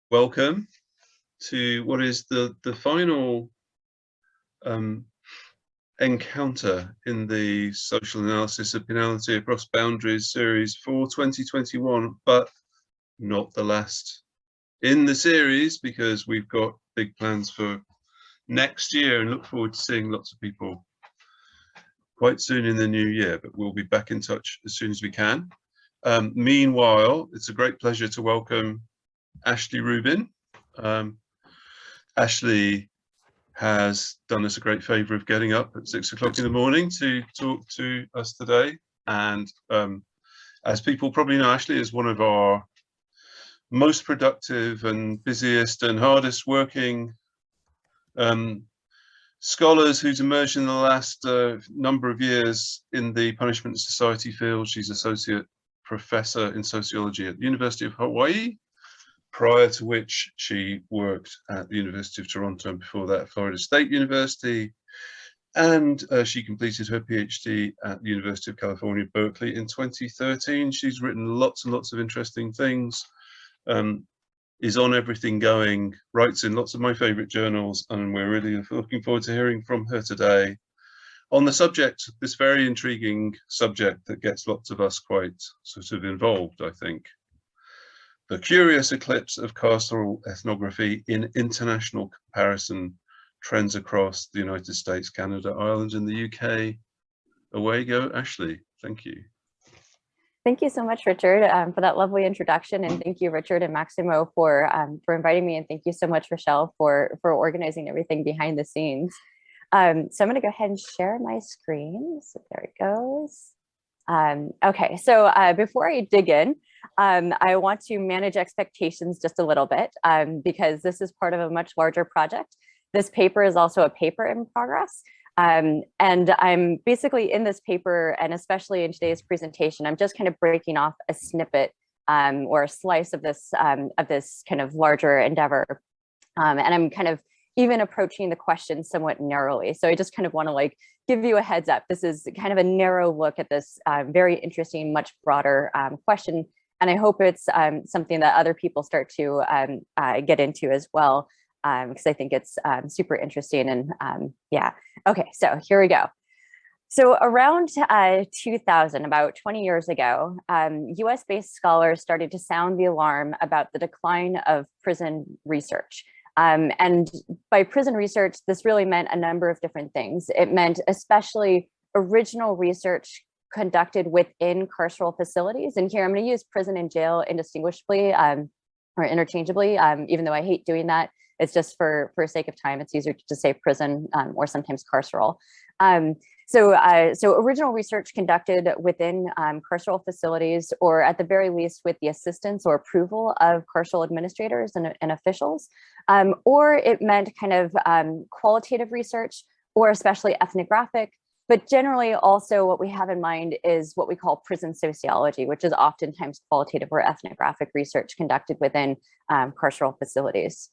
Welcome to what is the final encounter in the social analysis of penalty across boundaries series for 2021, but not the last in the series, because we've got big plans for next year and look forward to seeing lots of people quite soon in the new year, but we'll be back in touch as soon as we can. Meanwhile, it's a great pleasure to welcome Ashley Rubin. Ashley has done us a great favor of getting up at 6 o'clock in the morning to talk to us today. And as people probably know, Ashley is one of our most productive and busiest and hardest working scholars who's emerged in the last number of years in the punishment and society field. She's associate professor in sociology at the University of Hawaii, prior to which she worked at the University of Toronto, and before that Florida State University. And she completed her PhD at the University of California, Berkeley in 2013. She's written lots and lots of interesting things, is on Everything Going, writes in lots of my favorite journals, and we're really looking forward to hearing from her today on the subject, this very intriguing subject that gets lots of us quite sort of involved, I think. The curious eclipse of carceral ethnography in international comparison, trends across the United States, Canada, Ireland, and the UK. Away you go, Ashley. Thank you. Thank you so much, Richard, for that lovely introduction, and thank you, Richard and Maximo, for inviting me, and thank you so much, Rochelle, for organizing everything behind the scenes. So I'm going to go ahead and share my screen. So there it goes. Okay, so before I dig in, I want to manage expectations just a little bit because this is part of a much larger project. This paper is also a paper in progress. And I'm basically in this paper, and especially in today's presentation, I'm just kind of breaking off a snippet or a slice of this kind of larger endeavor. And I'm kind of even approaching the question somewhat narrowly. So I just kind of want to like give you a heads up. This is kind of a narrow look at this very interesting, much broader question. And I hope it's something that other people start to get into as well, because I think it's super interesting. And yeah, okay, so here we go. So around 2000, about 20 years ago, US-based scholars started to sound the alarm about the decline of prison research. And by prison research, this really meant a number of different things. It meant especially original research conducted within carceral facilities. And here I'm going to use prison and jail indistinguishably or interchangeably, even though I hate doing that. It's just for sake of time, it's easier to say prison or sometimes carceral. So original research conducted within carceral facilities, or at the very least with the assistance or approval of carceral administrators and officials, or it meant kind of qualitative research, or especially ethnographic. But generally also what we have in mind is what we call prison sociology, which is oftentimes qualitative or ethnographic research conducted within carceral facilities.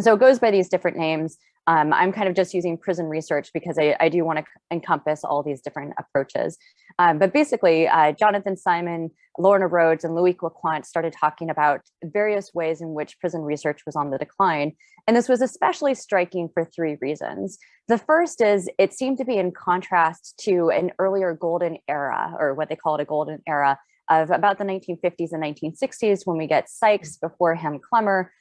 So it goes by these different names. I'm kind of just using prison research because I do want to encompass all these different approaches. But basically, Jonathan Simon, Lorna Rhodes, and Louis Quaquant started talking about various ways in which prison research was on the decline. And this was especially striking for three reasons. The first is it seemed to be in contrast to an earlier golden era, or what they call it a golden era, of about the 1950s and 1960s, when we get Sykes, before him Clemmer,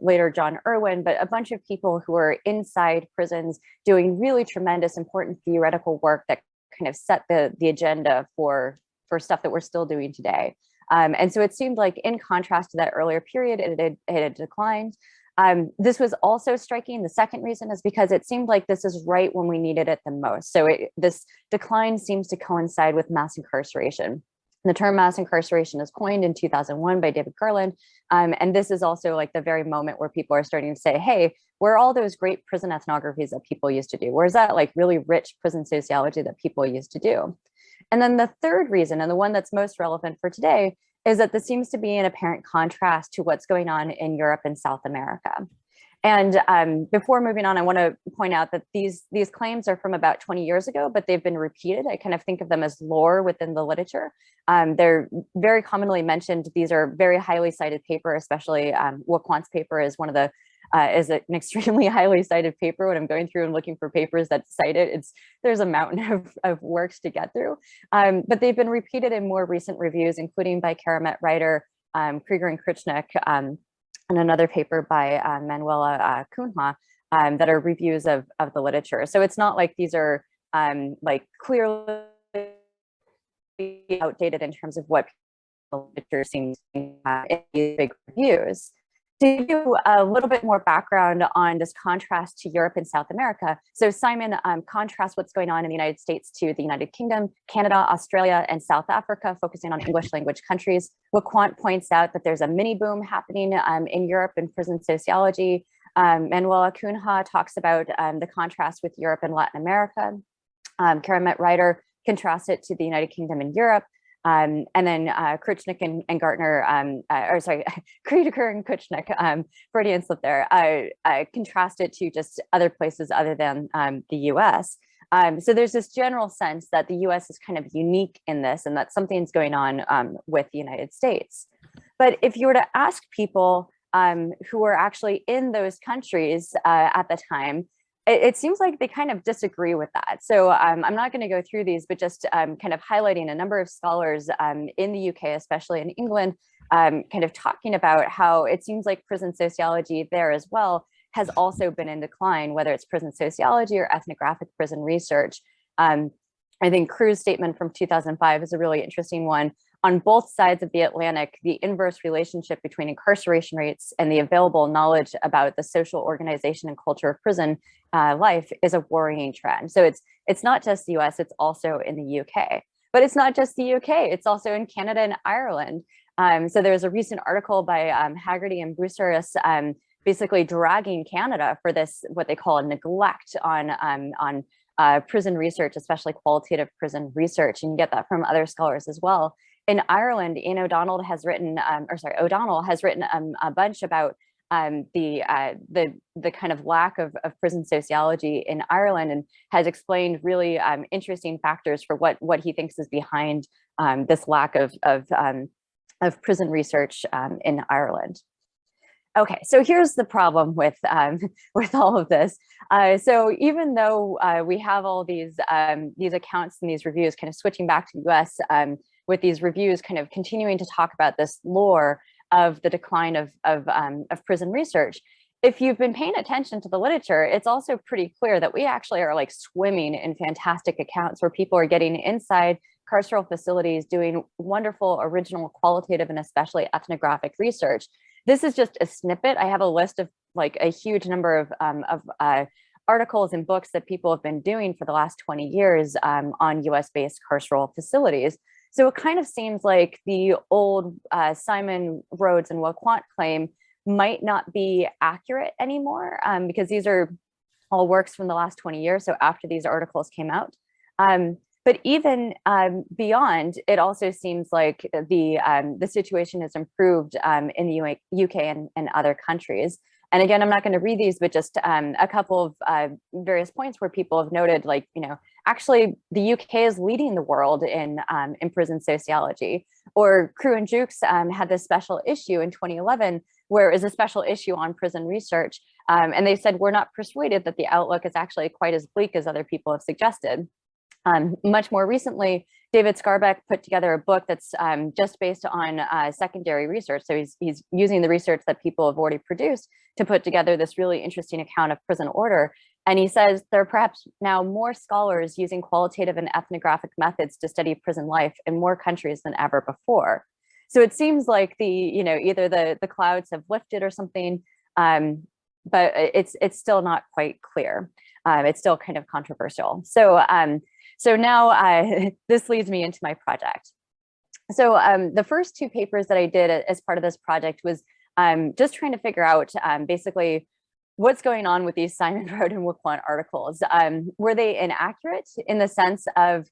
later John Irwin, but a bunch of people who are inside prisons doing really tremendous, important theoretical work that kind of set the agenda for stuff that we're still doing today. And so it seemed like, in contrast to that earlier period, it had declined. This was also striking. The second reason is because it seemed like this is right when we needed it the most. So this decline seems to coincide with mass incarceration. The term mass incarceration is coined in 2001 by David Garland. And this is also like the very moment where people are starting to say, hey, where are all those great prison ethnographies that people used to do? Where's that like really rich prison sociology that people used to do? And then the third reason, and the one that's most relevant for today, is that this seems to be in apparent contrast to what's going on in Europe and South America. And before moving on, I want to point out that these claims are from about 20 years ago, but they've been repeated. I kind of think of them as lore within the literature. They're very commonly mentioned. These are very highly cited paper, especially Waquan's paper is one of the is an extremely highly cited paper. When I'm going through and looking for papers that cite it, there's a mountain of works to get through. But they've been repeated in more recent reviews, including by Karamet Ryder, Krieger and Krichnick, and another paper by Manuela Cunha that are reviews of the literature. So it's not like these are like clearly outdated in terms of what the literature seems in these big reviews. To give you a little bit more background on this contrast to Europe and South America. So Simon contrasts what's going on in the United States to the United Kingdom, Canada, Australia, and South Africa, focusing on English language countries. Waquan points out that there's a mini boom happening in Europe in prison sociology. Manuela Cunha talks about the contrast with Europe and Latin America. Karamet Ryder contrasts it to the United Kingdom and Europe. And then Krichnick and Gartner, or sorry, Krieger and Krichnick, Freudian slip there, contrast it to just other places other than the US. So there's this general sense that the US is kind of unique in this and that something's going on with the United States. But if you were to ask people who were actually in those countries at the time, it seems like they kind of disagree with that. So I'm not going to go through these, but just kind of highlighting a number of scholars in the UK, especially in England, kind of talking about how it seems like prison sociology there as well has also been in decline, whether it's prison sociology or ethnographic prison research. I think Crew's statement from 2005 is a really interesting one. On both sides of the Atlantic, the inverse relationship between incarceration rates and the available knowledge about the social organization and culture of prison life is a worrying trend. So it's not just the US, it's also in the UK. But it's not just the UK, it's also in Canada and Ireland. So there's a recent article by Haggerty and Bruceris basically dragging Canada for this, what they call a neglect on prison research, especially qualitative prison research. And you get that from other scholars as well. In Ireland, Ian O'Donnell has written, O'Donnell has written a bunch about the kind of lack of prison sociology in Ireland, and has explained really interesting factors for what he thinks is behind this lack of prison research in Ireland. Okay, so here's the problem with all of this. So even though we have all these accounts and these reviews, kind of switching back to the US, with these reviews kind of continuing to talk about this lore of the decline of prison research, if you've been paying attention to the literature, it's also pretty clear that we actually are like swimming in fantastic accounts where people are getting inside carceral facilities, doing wonderful, original, qualitative, and especially ethnographic research. This is just a snippet. I have a list of like a huge number of articles and books that people have been doing for the last 20 years on US-based carceral facilities. So it kind of seems like the old Simon, Rhodes, and Waquan claim might not be accurate anymore because these are all works from the last 20 years, so after these articles came out. But even beyond, it also seems like the situation has improved in the UK and other countries. And again, I'm not going to read these, but just a couple of various points where people have noted, like, you know, actually the UK is leading the world in prison sociology. Or Crew and Jukes had this special issue in 2011 where it was a special issue on prison research. And they said, we're not persuaded that the outlook is actually quite as bleak as other people have suggested. Much more recently, David Scarbeck put together a book that's just based on secondary research. So he's using the research that people have already produced to put together this really interesting account of prison order. And he says there are perhaps now more scholars using qualitative and ethnographic methods to study prison life in more countries than ever before. So it seems like either the clouds have lifted or something, but it's still not quite clear. It's still kind of controversial. So now this leads me into my project. So the first two papers that I did as part of this project was just trying to figure out basically what's going on with these Simon, Rhodes, and Waquan articles. Were they inaccurate in the sense of,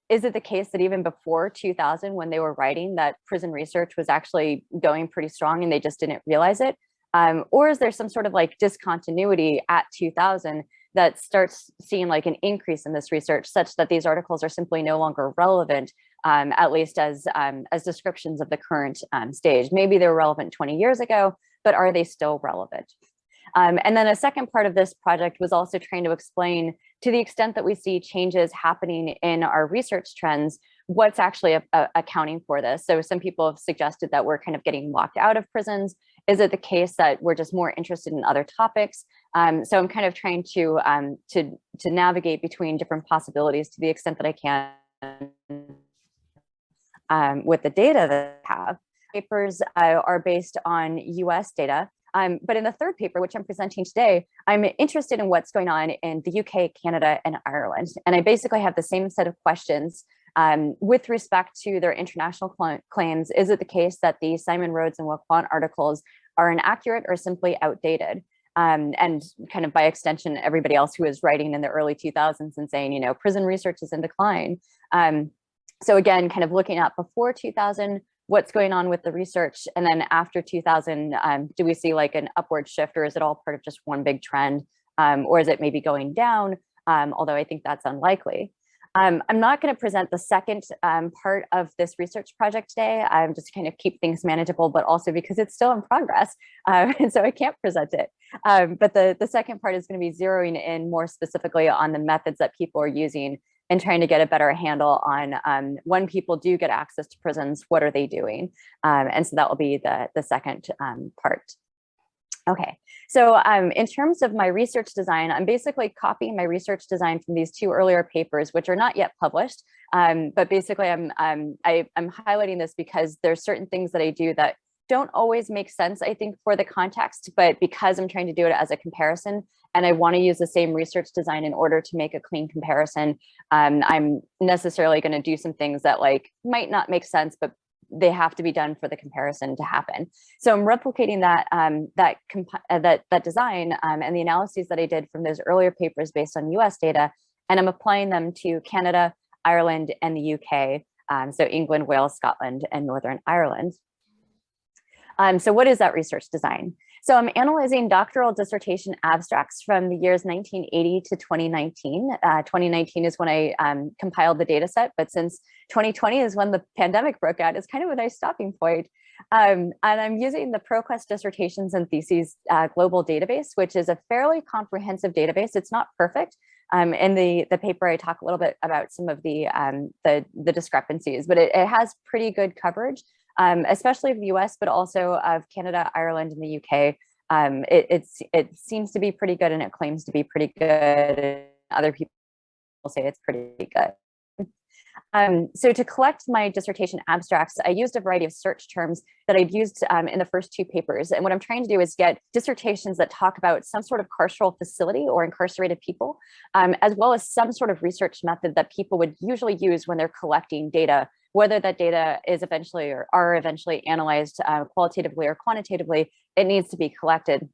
is it the case that even before 2000, when they were writing, that prison research was actually going pretty strong and they just didn't realize it? Or is there some sort of like discontinuity at 2000 that starts seeing like an increase in this research such that these articles are simply no longer relevant, at least as descriptions of the current stage? Maybe they were relevant 20 years ago, but are they still relevant? And then a second part of this project was also trying to explain, to the extent that we see changes happening in our research trends, what's actually accounting for this. So some people have suggested that we're kind of getting locked out of prisons. Is it the case that we're just more interested in other topics? So I'm kind of trying to navigate between different possibilities to the extent that I can with the data that I have. Papers are based on US data. But in the third paper, which I'm presenting today, I'm interested in what's going on in the UK, Canada, and Ireland. And I basically have the same set of questions with respect to their international claims. Is it the case that the Simon Rhodes and Waquan articles are inaccurate or simply outdated? And kind of by extension, everybody else who was writing in the early 2000s and saying, you know, prison research is in decline. So again, kind of looking at before 2000, what's going on with the research, and then after 2000, do we see like an upward shift, or is it all part of just one big trend, or is it maybe going down? Although I think that's unlikely. I'm not going to present the second part of this research project today. I'm just kind of keep things manageable, but also because it's still in progress, and so I can't present it. But the second part is going to be zeroing in more specifically on the methods that people are using and trying to get a better handle on when people do get access to prisons, what are they doing? And so that will be the second part. Okay, so in terms of my research design, I'm basically copying my research design from these two earlier papers, which are not yet published. But basically, I'm highlighting this because there's certain things that I do that don't always make sense, I think, for the context, but because I'm trying to do it as a comparison, and I want to use the same research design in order to make a clean comparison, I'm necessarily going to do some things that like might not make sense, but they have to be done for the comparison to happen. So I'm replicating that design and the analyses that I did from those earlier papers based on US data, and I'm applying them to Canada, Ireland, and the UK. So England, Wales, Scotland, and Northern Ireland. So what is that research design? So I'm analyzing doctoral dissertation abstracts from the years 1980 to 2019. 2019 is when I compiled the data set, but since 2020 is when the pandemic broke out, it's kind of a nice stopping point. And I'm using the ProQuest Dissertations and Theses global database, which is a fairly comprehensive database. It's not perfect. In the paper, I talk a little bit about some of the discrepancies, but it has pretty good coverage. Especially of the US, but also of Canada, Ireland, and the UK. It seems to be pretty good, and it claims to be pretty good. And other people say it's pretty good. So to collect my dissertation abstracts, I used a variety of search terms that I'd used in the first two papers. And what I'm trying to do is get dissertations that talk about some sort of carceral facility or incarcerated people, as well as some sort of research method that people would usually use when they're collecting data, whether that data is eventually or are eventually analyzed qualitatively or quantitatively, it needs to be collected.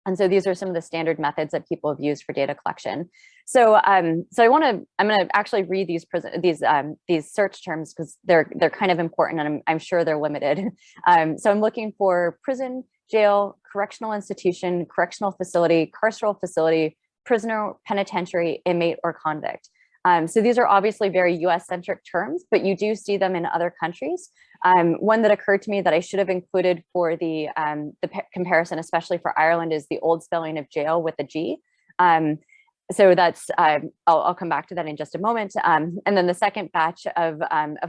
And so these are some of the standard methods that people have used for data collection. So I'm going to actually read these search terms because they're kind of important, and I'm sure they're limited. So I'm looking for prison, jail, correctional institution, correctional facility, carceral facility, prisoner, penitentiary, inmate, or convict. So these are obviously very US-centric terms, but you do see them in other countries. One that occurred to me that I should have included for the comparison, especially for Ireland, is the old spelling of jail with a G. So that's, I'll come back to that in just a moment. And then the second batch of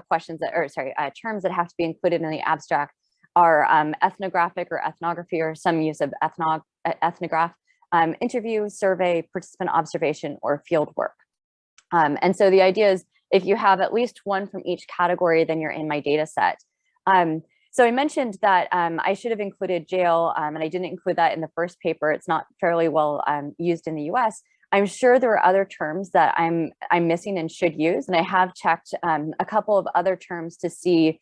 questions that, or sorry, terms that have to be included in the abstract are ethnographic or ethnography, or some use of ethnograph, interview, survey, participant observation, or field work. And so the idea is if you have at least one from each category, then you're in my data set. So I mentioned that I should have included jail, and I didn't include that in the first paper. It's not fairly well used in the US. I'm sure there are other terms that I'm missing and should use. And I have checked a couple of other terms to see,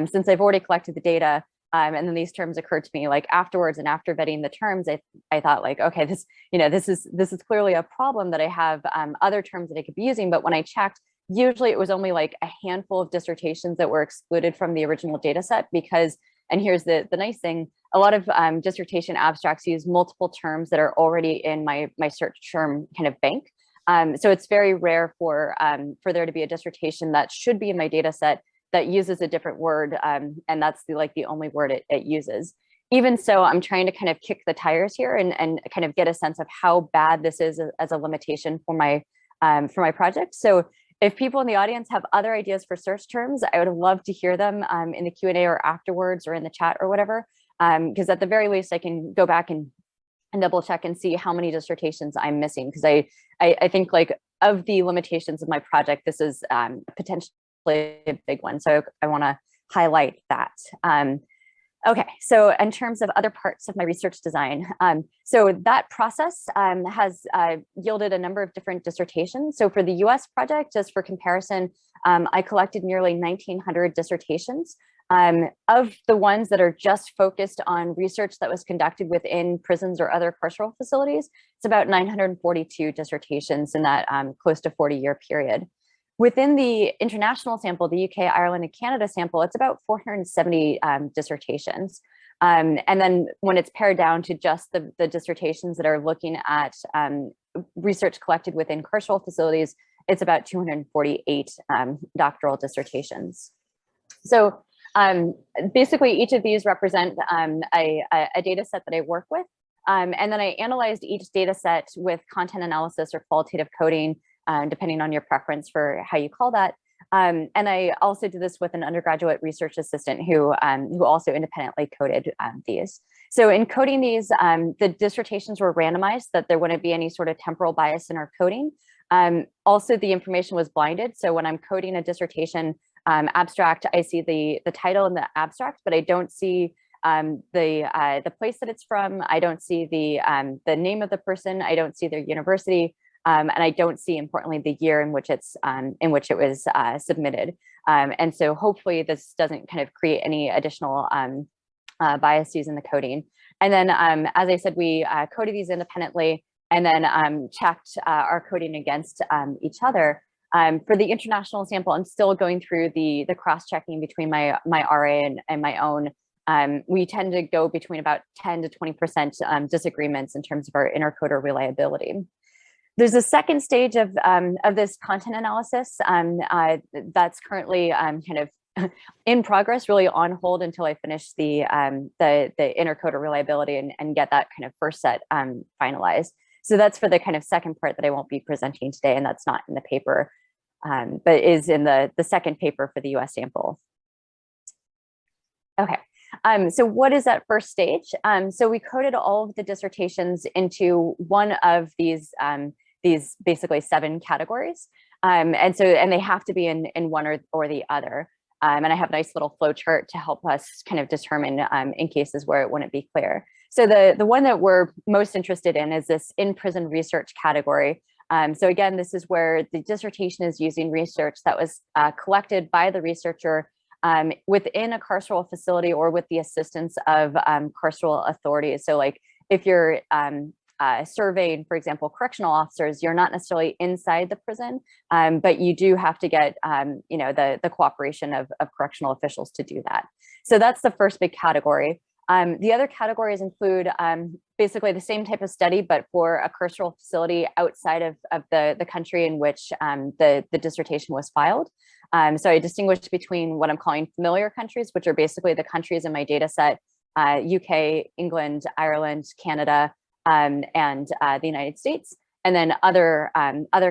since I've already collected the data, and then these terms occurred to me like afterwards, and after vetting the terms, I thought like, okay, this is clearly a problem that I have other terms that I could be using. But when I checked, usually it was only like a handful of dissertations that were excluded from the original data set because, and here's the nice thing, a lot of dissertation abstracts use multiple terms that are already in my search term kind of bank. So it's very rare for there to be a dissertation that should be in my data set that uses a different word, and that's the only word it uses. Even so, I'm trying to kind of kick the tires here and kind of get a sense of how bad this is as a limitation for my project. So if people in the audience have other ideas for search terms, I would love to hear them in the Q&A or afterwards or in the chat or whatever, because at the very least, I can go back and double check and see how many dissertations I'm missing, because I think like of the limitations of my project, this is potentially a big one. So I want to highlight that. Okay, so in terms of other parts of my research design, so that process has yielded a number of different dissertations. So for the US project, just for comparison, I collected nearly 1,900 dissertations. Of the ones that are just focused on research that was conducted within prisons or other carceral facilities, it's about 942 dissertations in that close to 40-year period. Within the international sample, the UK, Ireland, and Canada sample, it's about 470 dissertations. And then when it's pared down to just the dissertations that are looking at research collected within carceral facilities, it's about 248 doctoral dissertations. So basically, each of these represent a data set that I work with. And then I analyzed each data set with content analysis or qualitative coding, depending on your preference for how you call that. And I also did this with an undergraduate research assistant who also independently coded these. So in coding these, the dissertations were randomized, that there wouldn't be any sort of temporal bias in our coding. Also, the information was blinded. So when I'm coding a dissertation abstract, I see the title in the abstract, but I don't see the place that it's from. I don't see the name of the person. I don't see their university. And I don't see, importantly, the year in which it was submitted. And so hopefully this doesn't kind of create any additional biases in the coding. And then, as I said, we coded these independently and then checked our coding against each other. For the international sample, I'm still going through the cross-checking between my RA and my own. We tend to go between about 10 to 20% disagreements in terms of our intercoder reliability. There's a second stage of this content analysis that's currently kind of in progress, really on hold until I finish the intercoder reliability and get that kind of first set finalized. So that's for the kind of second part that I won't be presenting today, and that's not in the paper, but is in the second paper for the US sample. Okay. So what is that first stage? So we coded all of the dissertations into one of these basically 7 categories. And they have to be in one or the other. And I have a nice little flow chart to help us kind of determine in cases where it wouldn't be clear. So the one that we're most interested in is this in-prison research category. So again, this is where the dissertation is using research that was collected by the researcher within a carceral facility or with the assistance of carceral authorities. So like if you're surveying, for example, correctional officers, you're not necessarily inside the prison, but you do have to get the cooperation of correctional officials to do that. So that's the first big category. The other categories include basically the same type of study, but for a carceral facility outside of the country in which the dissertation was filed. So I distinguish between what I'm calling familiar countries, which are basically the countries in my data set, UK, England, Ireland, Canada, and the United States, and then other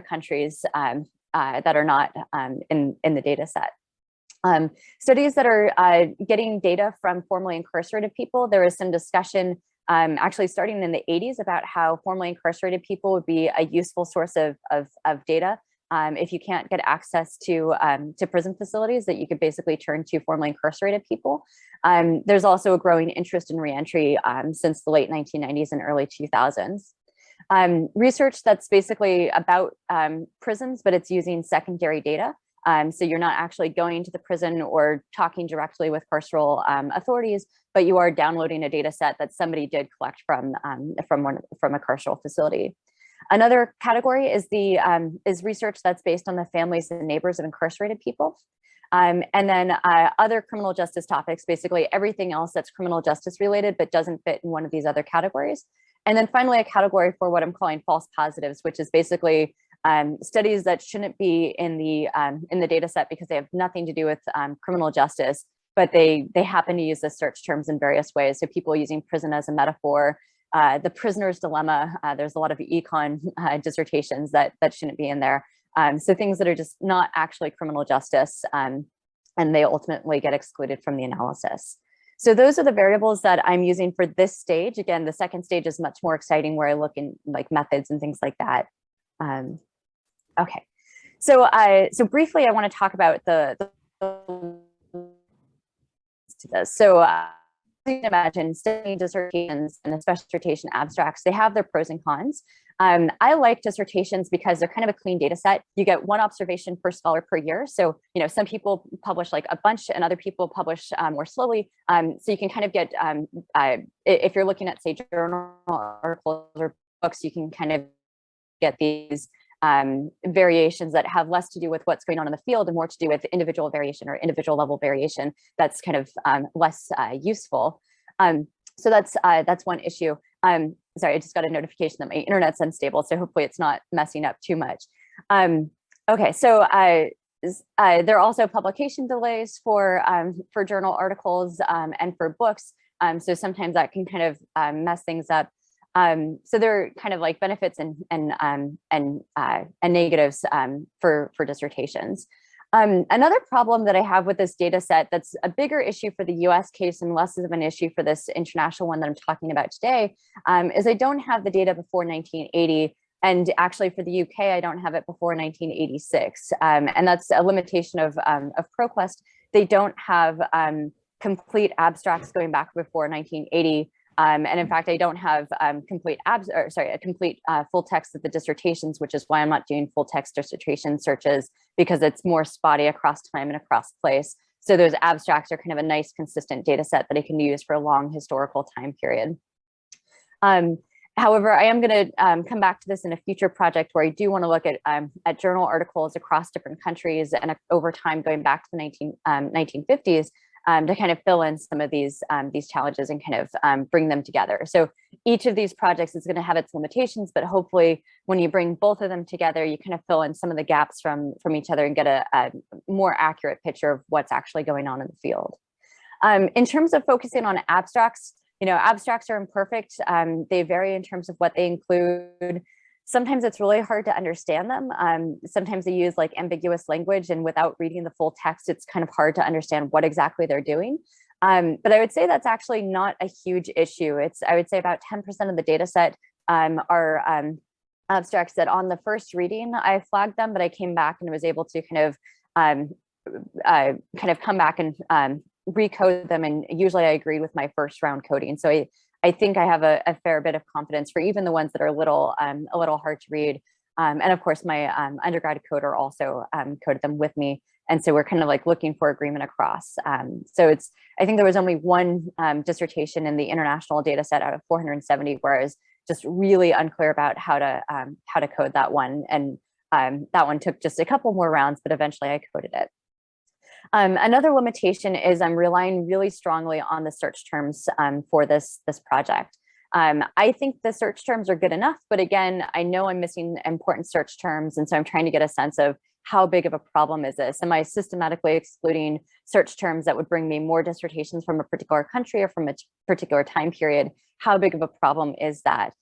countries that are not in the data set. Studies that are getting data from formerly incarcerated people. There is some discussion actually starting in the 80s about how formerly incarcerated people would be a useful source of data. If you can't get access to prison facilities, that you could basically turn to formerly incarcerated people. There's also a growing interest in reentry since the late 1990s and early 2000s. Research that's basically about prisons, but it's using secondary data. So you're not actually going to the prison or talking directly with carceral authorities, but you are downloading a data set that somebody did collect from a carceral facility. Another category is research that's based on the families and neighbors of incarcerated people. And then other criminal justice topics, basically everything else that's criminal justice related, but doesn't fit in one of these other categories. And then finally, a category for what I'm calling false positives, which is basically studies that shouldn't be in the data set because they have nothing to do with criminal justice, but they happen to use the search terms in various ways. So people using prison as a metaphor, the prisoner's dilemma, there's a lot of econ dissertations that shouldn't be in there. So things that are just not actually criminal justice, and they ultimately get excluded from the analysis. So those are the variables that I'm using for this stage. Again, the second stage is much more exciting where I look in like methods and things like that. Okay, so briefly, I want to talk about the to this. So you can imagine studying dissertations and especially dissertation abstracts, they have their pros and cons. I like dissertations because they're kind of a clean data set. You get one observation per scholar per year. So, you know, some people publish like a bunch and other people publish more slowly. So you can kind of get, if you're looking at say journal articles or books, you can kind of get these variations that have less to do with what's going on in the field and more to do with individual variation or individual level variation that's kind of less useful. So that's one issue. Sorry, I just got a notification that my internet's unstable, so hopefully it's not messing up too much. Okay, so there are also publication delays for journal articles and for books. So sometimes that can kind of mess things up. So there are kind of like benefits and negatives for dissertations. Another problem that I have with this data set that's a bigger issue for the US case and less of an issue for this international one that I'm talking about today is I don't have the data before 1980. And actually for the UK, I don't have it before 1986. And that's a limitation of ProQuest. They don't have complete abstracts going back before 1980. And in fact, I don't have a complete full text of the dissertations, which is why I'm not doing full text dissertation searches, because it's more spotty across time and across place. So those abstracts are kind of a nice, consistent data set that I can use for a long historical time period. However, I am going to come back to this in a future project where I do want to look at journal articles across different countries and over time going back to the 1950s. To kind of fill in some of these challenges and kind of bring them together. So each of these projects is going to have its limitations, but hopefully when you bring both of them together, you kind of fill in some of the gaps from each other and get a more accurate picture of what's actually going on in the field. In terms of focusing on abstracts, you know, abstracts are imperfect. They vary in terms of what they include. Sometimes it's really hard to understand them. Sometimes they use like ambiguous language, and without reading the full text, it's kind of hard to understand what exactly they're doing. But I would say that's actually not a huge issue. I would say about 10% of the data set are abstracts that on the first reading, I flagged them, but I came back and was able to kind of come back and recode them. And usually I agreed with my first round coding. So I think I have a fair bit of confidence for even the ones that are a little hard to read. And of course, my undergrad coder also coded them with me. And so we're kind of like looking for agreement across. So I think there was only one dissertation in the international data set out of 470 where I was just really unclear about how to code that one. And that one took just a couple more rounds, but eventually I coded it. Another limitation is I'm relying really strongly on the search terms for this project. I think the search terms are good enough, but again, I know I'm missing important search terms. And so I'm trying to get a sense of how big of a problem is this? Am I systematically excluding search terms that would bring me more dissertations from a particular country or from a particular time period? How big of a problem is that?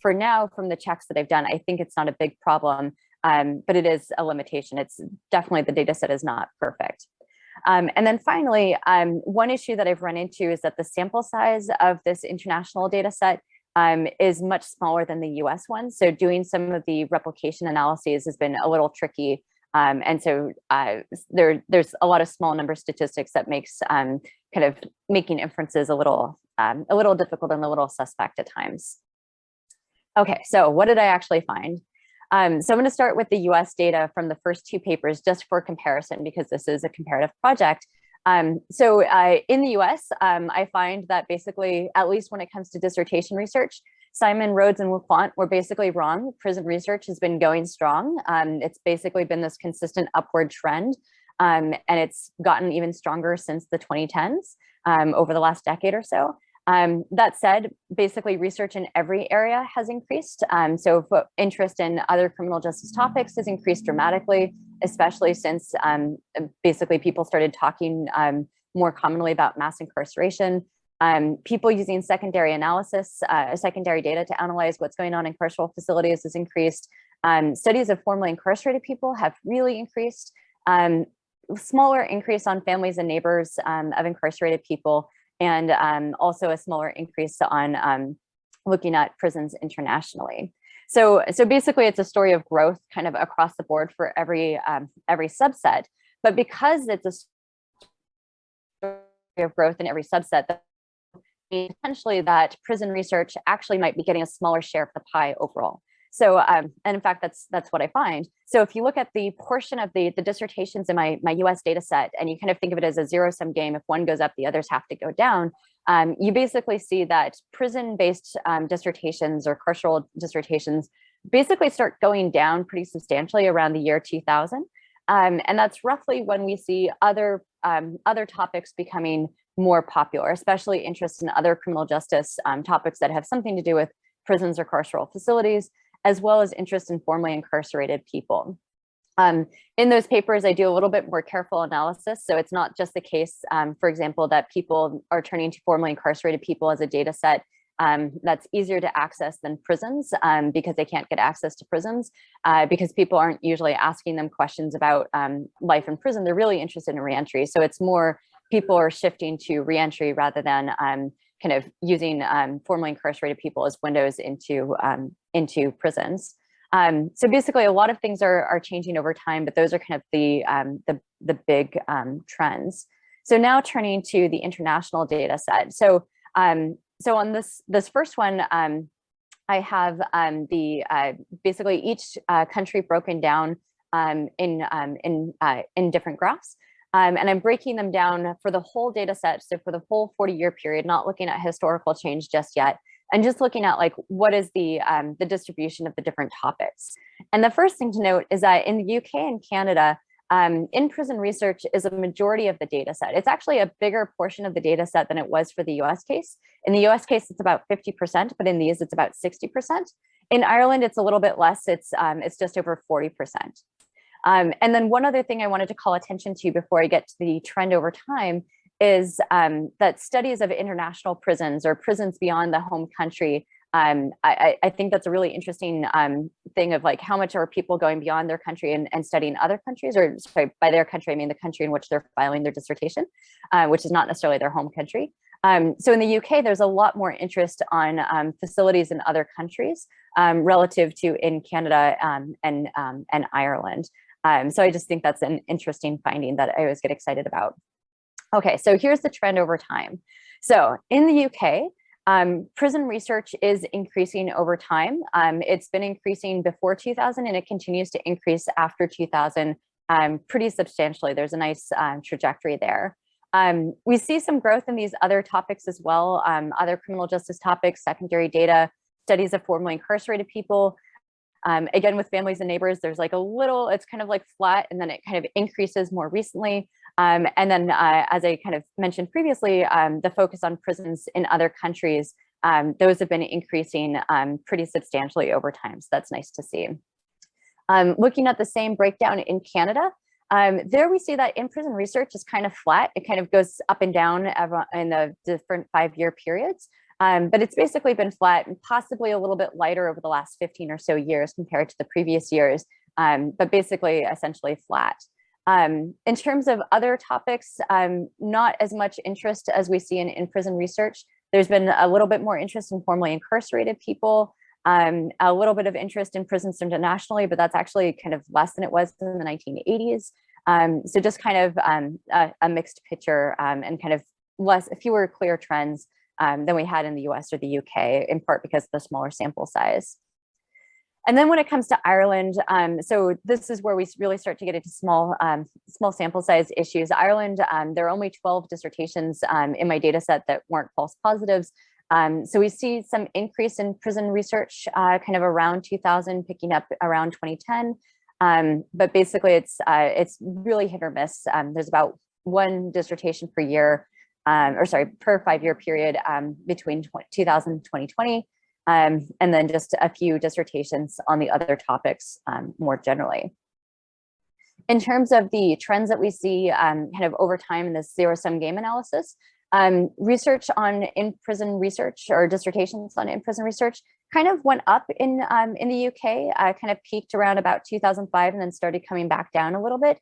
For now, from the checks that I've done, I think it's not a big problem. But it is a limitation. It's definitely the data set is not perfect. And then finally, one issue that I've run into is that the sample size of this international data set is much smaller than the US one. So doing some of the replication analyses has been a little tricky. And so there's a lot of small number statistics that makes kind of making inferences a little difficult and a little suspect at times. Okay, so what did I actually find? So I'm going to start with the US data from the first two papers just for comparison, because this is a comparative project. So in the US, I find that basically, at least when it comes to dissertation research, Simon, Rhodes, and LaFont were basically wrong. Prison research has been going strong. It's basically been this consistent upward trend. and it's gotten even stronger since the 2010s, over the last decade or so. That said, basically research in every area has increased. So interest in other criminal justice topics has increased dramatically, especially since basically people started talking more commonly about mass incarceration. People using secondary analysis, secondary data to analyze what's going on in carceral facilities has increased. Studies of formerly incarcerated people have really increased. Smaller increase on families and neighbors of incarcerated people, and also a smaller increase on looking at prisons internationally. So basically it's a story of growth kind of across the board for every subset, but because it's a story of growth in every subset, that potentially that prison research actually might be getting a smaller share of the pie overall. So, and in fact, that's what I find. So if you look at the portion of the dissertations in my US data set, and you kind of think of it as a zero-sum game, if one goes up, the others have to go down, you basically see that prison-based dissertations or carceral dissertations basically start going down pretty substantially around the year 2000. And that's roughly when we see other topics becoming more popular, especially interest in other criminal justice topics that have something to do with prisons or carceral facilities, as well as interest in formerly incarcerated people. In those papers, I do a little bit more careful analysis. So it's not just the case, for example, that people are turning to formerly incarcerated people as a data set that's easier to access than prisons because they can't get access to prisons because people aren't usually asking them questions about life in prison. They're really interested in reentry. So it's more people are shifting to reentry rather than kind of using formerly incarcerated people as windows into prisons. So basically, a lot of things are changing over time, but those are kind of the big trends. So now turning to the international data set. So on this first one, I have basically each country broken down in different graphs. And I'm breaking them down for the whole data set. So for the whole 40-year period, not looking at historical change just yet, and just looking at like what is the distribution of the different topics. And the first thing to note is that in the UK and Canada, in-prison research is a majority of the data set. It's actually a bigger portion of the data set than it was for the US case. In the US case, it's about 50%, but in these, it's about 60%. In Ireland, it's a little bit less. It's just over 40%. And then one other thing I wanted to call attention to before I get to the trend over time is that studies of international prisons or prisons beyond the home country, I think that's a really interesting thing of like how much are people going beyond their country and studying other countries, or sorry, by their country, I mean the country in which they're filing their dissertation, which is not necessarily their home country. So in the UK, there's a lot more interest on facilities in other countries relative to in Canada and Ireland. So I just think that's an interesting finding that I always get excited about. Okay, so here's the trend over time. So in the UK, prison research is increasing over time. It's been increasing before 2000 and it continues to increase after 2000 pretty substantially. There's a nice trajectory there. We see some growth in these other topics as well, other criminal justice topics, secondary data, studies of formerly incarcerated people. Again, with families and neighbors, there's like a little, it's kind of like flat and then it kind of increases more recently. And then as I kind of mentioned previously, the focus on prisons in other countries, those have been increasing pretty substantially over time. So that's nice to see. Looking at the same breakdown in Canada, there we see that in-prison research is kind of flat. It kind of goes up and down in the different 5-year periods. But it's basically been flat and possibly a little bit lighter over the last 15 or so years compared to the previous years, but basically essentially flat. In terms of other topics, not as much interest as we see in in-prison research. There's been a little bit more interest in formerly incarcerated people, a little bit of interest in prisons internationally, but that's actually kind of less than it was in the 1980s. So just kind of a mixed picture and kind of fewer clear trends than we had in the US or the UK, in part because of the smaller sample size. And then when it comes to Ireland, so this is where we really start to get into small sample size issues. Ireland, there are only 12 dissertations in my data set that weren't false positives. So we see some increase in prison research kind of around 2000, picking up around 2010. But basically it's really hit or miss. There's about one dissertation per year, per 5-year period between 2000 and 2020. And then just a few dissertations on the other topics more generally. In terms of the trends that we see kind of over time in this zero-sum game analysis, research on in-prison research or dissertations on in-prison research kind of went up in the UK, kind of peaked around about 2005 and then started coming back down a little bit.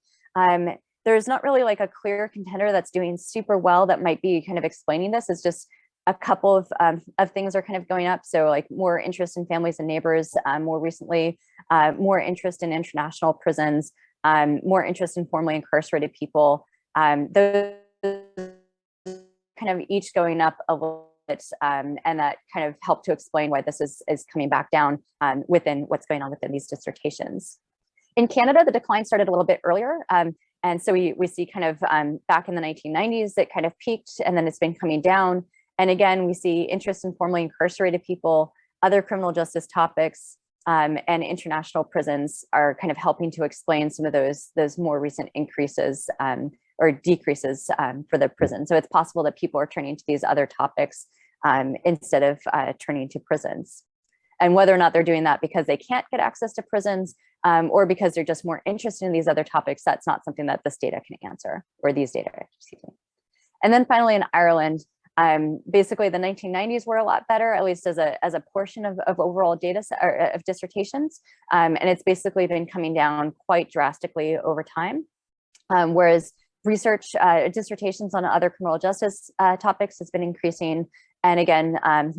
There's not really like a clear contender that's doing super well that might be kind of explaining this. It's just a couple of things are kind of going up. So like more interest in families and neighbors, more recently, more interest in international prisons, more interest in formerly incarcerated people. Those kind of each going up a little bit, and that kind of helped to explain why this is coming back down within what's going on within these dissertations. In Canada, the decline started a little bit earlier. And so we see kind of back in the 1990s, it kind of peaked and then it's been coming down. And again, we see interest in formerly incarcerated people, other criminal justice topics, and international prisons are kind of helping to explain some of those more recent increases or decreases for the prison. So it's possible that people are turning to these other topics instead of turning to prisons. And whether or not they're doing that because they can't get access to prisons or because they're just more interested in these other topics, that's not something that this data can answer, or these data, excuse me. And then finally in Ireland, basically the 1990s were a lot better, at least as a portion of overall data or of dissertations. And it's basically been coming down quite drastically over time. Whereas research dissertations on other criminal justice topics has been increasing. And again,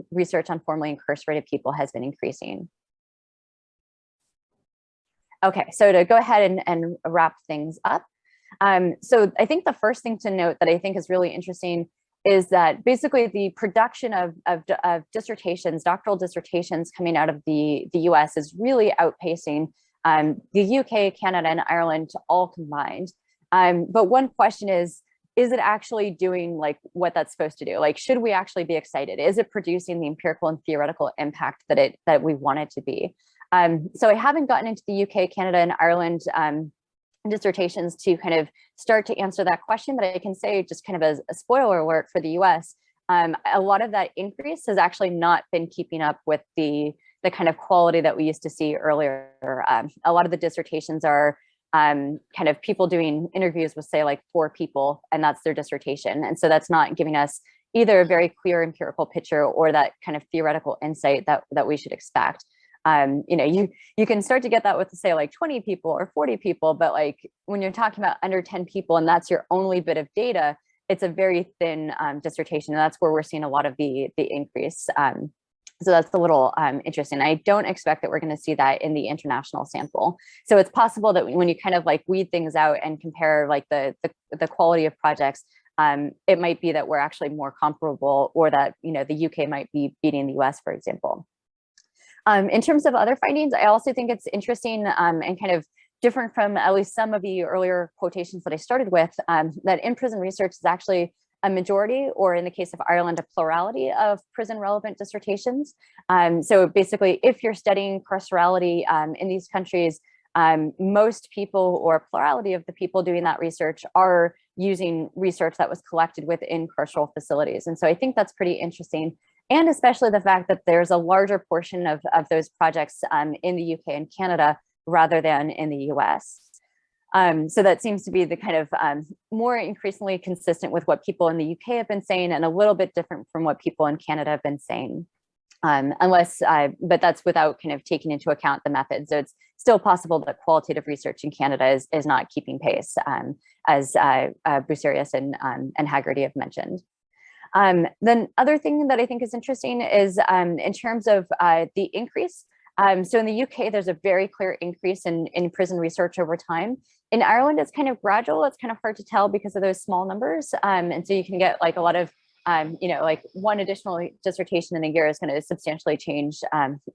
research on formerly incarcerated people has been increasing. Okay, so to go ahead and wrap things up. So I think the first thing to note that I think is really interesting is that basically the production of dissertations, doctoral dissertations coming out of the US is really outpacing the UK, Canada, and Ireland all combined. But one question is it actually doing like what that's supposed to do? Like, should we actually be excited? Is it producing the empirical and theoretical impact that we want it to be? So I haven't gotten into the UK, Canada, and Ireland dissertations to kind of start to answer that question, but I can say just kind of as a spoiler alert for the US, a lot of that increase has actually not been keeping up with the kind of quality that we used to see earlier. A lot of the dissertations are kind of people doing interviews with, say, like 4 people, and that's their dissertation. And so that's not giving us either a very clear empirical picture or that kind of theoretical insight that we should expect. You know, you can start to get that with, say, like 20 people or 40 people, but like when you're talking about under 10 people and that's your only bit of data, it's a very thin dissertation. And that's where we're seeing a lot of the increase. So that's a little interesting. I don't expect that we're going to see that in the international sample. So it's possible that when you kind of like weed things out and compare like the quality of projects, it might be that we're actually more comparable, or that, you know, the UK might be beating the US, for example. In terms of other findings, I also think it's interesting and kind of different from at least some of the earlier quotations that I started with, that in-prison research is actually a majority, or in the case of Ireland, a plurality of prison relevant dissertations. So basically, if you're studying carcerality in these countries, most people, or a plurality of the people doing that research, are using research that was collected within carceral facilities. And so I think that's pretty interesting. And especially the fact that there's a larger portion of those projects in the UK and Canada rather than in the US. So that seems to be the kind of more increasingly consistent with what people in the UK have been saying, and a little bit different from what people in Canada have been saying. But that's without kind of taking into account the method. So it's still possible that qualitative research in Canada is not keeping pace, as Bucerius and Haggerty have mentioned. Then other thing that I think is interesting is in terms of the increase. So in the UK, there's a very clear increase in prison research over time. In Ireland, it's kind of gradual. It's kind of hard to tell because of those small numbers. And so you can get like a lot of, you know, like one additional dissertation in a year is going to substantially change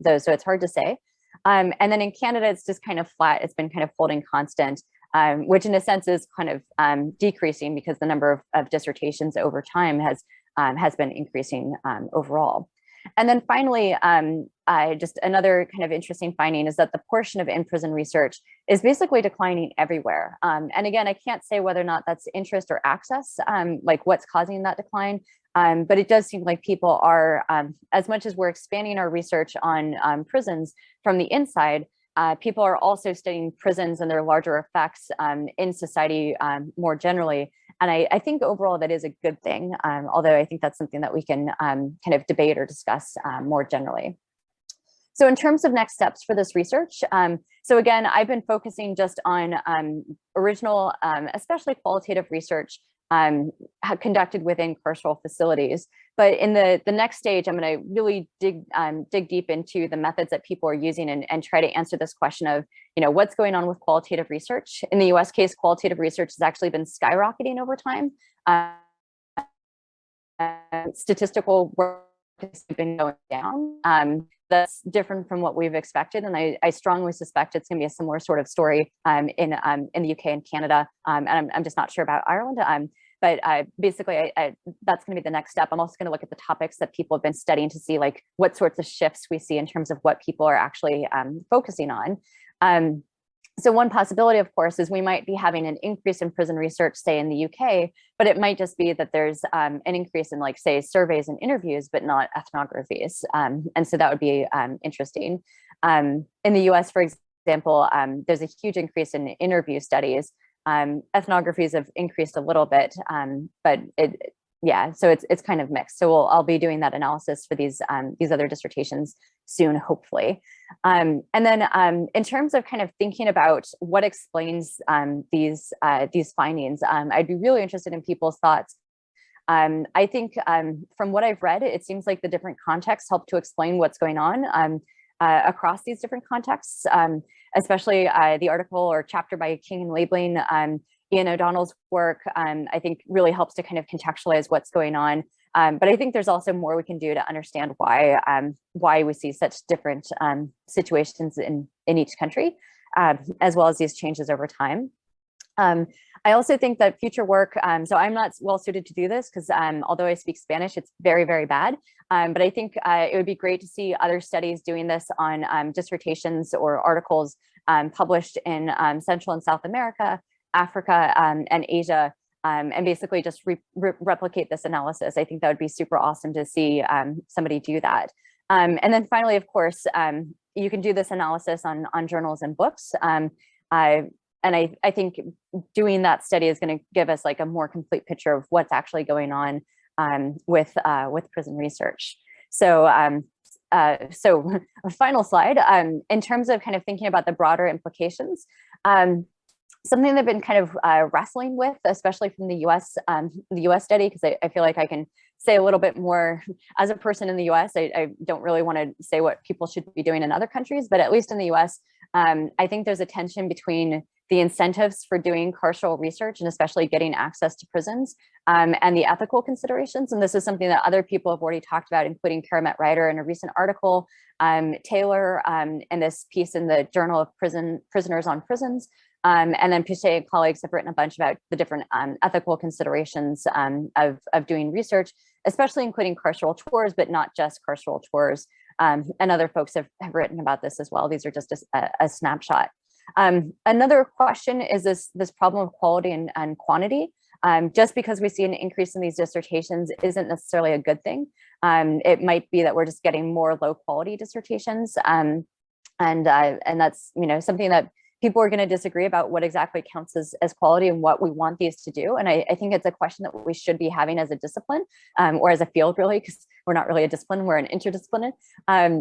those. So it's hard to say. And then in Canada, it's just kind of flat. It's been kind of holding constant, which in a sense is kind of decreasing because the number of dissertations over time has been increasing overall. And then finally, just another kind of interesting finding is that the portion of in-prison research is basically declining everywhere. And again, I can't say whether or not that's interest or access, like what's causing that decline. But it does seem like people are, as much as we're expanding our research on prisons from the inside, people are also studying prisons and their larger effects in society more generally. And I think overall that is a good thing, although I think that's something that we can kind of debate or discuss more generally. So in terms of next steps for this research, so again, I've been focusing just on original, especially qualitative research conducted within carceral facilities. But in the next stage, I'm going to really dig deep into the methods that people are using and try to answer this question of, what's going on with qualitative research. In the US case, qualitative research has actually been skyrocketing over time. Statistical work has been going down. That's different from what we've expected. And I strongly suspect it's going to be a similar sort of story in the UK and Canada. And I'm just not sure about Ireland. But basically, that's going to be the next step. I'm also going to look at the topics that people have been studying to see like what sorts of shifts we see in terms of what people are actually focusing on. So one possibility, of course, is we might be having an increase in prison research, say in the UK, but it might just be that there's an increase in, like, say, surveys and interviews, but not ethnographies. And so that would be interesting. In the US, for example, there's a huge increase in interview studies. Ethnographies have increased a little bit, but so it's kind of mixed. So I'll be doing that analysis for these other dissertations soon, hopefully. And then in terms of kind of thinking about what explains these findings, I'd be really interested in people's thoughts. I think from what I've read, it seems like the different contexts help to explain what's going on across these different contexts, especially the article or chapter by King and Labeling, Ian O'Donnell's work, I think really helps to kind of contextualize what's going on. But I think there's also more we can do to understand why we see such different situations in each country, as well as these changes over time. I also think that future work, so I'm not well suited to do this because although I speak Spanish, it's very, very bad. But I think it would be great to see other studies doing this on dissertations or articles published in Central and South America, Africa, and Asia, and basically just replicate this analysis. I think that would be super awesome to see somebody do that. And then finally, of course, you can do this analysis on journals and books. And I think doing that study is going to give us like a more complete picture of what's actually going on with prison research. So so a final slide, in terms of kind of thinking about the broader implications, something they've been kind of wrestling with, especially from the US study, because I feel like I can say a little bit more as a person in the US. I don't really want to say what people should be doing in other countries, but at least in the US, I think there's a tension between the incentives for doing carceral research and especially getting access to prisons and the ethical considerations. And this is something that other people have already talked about, including Karamet Ryder in a recent article, Taylor in this piece in the Journal of Prisoners on Prisons, and then Pichet and colleagues have written a bunch about the different ethical considerations of doing research, especially including carceral tours, but not just carceral tours. And other folks have written about this as well. These are just a snapshot. Another question is this problem of quality and quantity. Just because we see an increase in these dissertations isn't necessarily a good thing. It might be that we're just getting more low quality dissertations. And that's something that people are going to disagree about what exactly counts as quality and what we want these to do. And I think it's a question that we should be having as a discipline or as a field, really, because we're not really a discipline, we're an interdiscipline.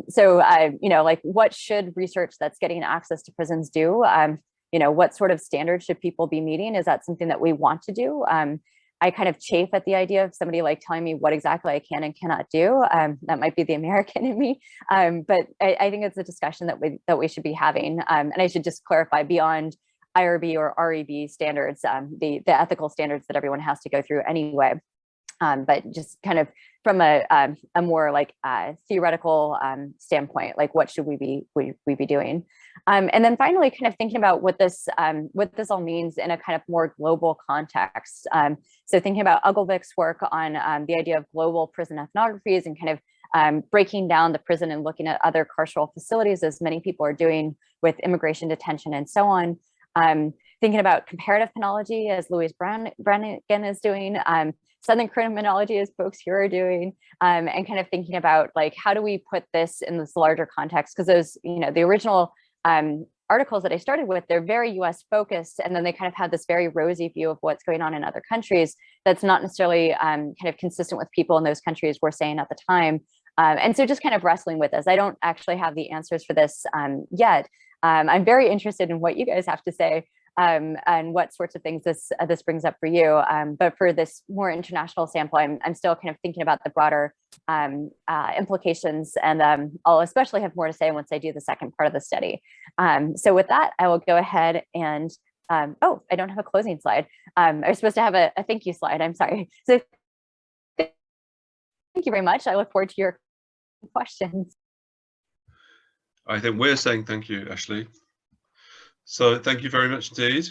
So like what should research that's getting access to prisons do? What sort of standards should people be meeting? Is that something that we want to do? I kind of chafe at the idea of somebody like telling me what exactly I can and cannot do. That might be the American in me, but I think it's a discussion that we should be having. And I should just clarify, beyond IRB or REB standards, the ethical standards that everyone has to go through anyway. But just kind of from a more like theoretical standpoint, like what should we be doing? And then finally, kind of thinking about what this all means in a kind of more global context. So thinking about Uglevik's work on the idea of global prison ethnographies and kind of breaking down the prison and looking at other carceral facilities, as many people are doing with immigration detention and so on. Thinking about comparative penology, as Louise Brannigan is doing, Southern criminology, as folks here are doing, and kind of thinking about like, how do we put this in this larger context? Because those, the original articles that I started with, they're very US focused, and then they kind of have this very rosy view of what's going on in other countries that's not necessarily kind of consistent with people in those countries were saying at the time. And so just kind of wrestling with this. I don't actually have the answers for this yet. I'm very interested in what you guys have to say and what sorts of things this brings up for you. But for this more international sample, I'm still kind of thinking about the broader implications, and I'll especially have more to say once I do the second part of the study. So with that, I will go ahead and, oh, I don't have a closing slide. I was supposed to have a thank you slide, I'm sorry. So thank you very much. I look forward to your questions. I think we're saying thank you, Ashley. So thank you very much indeed.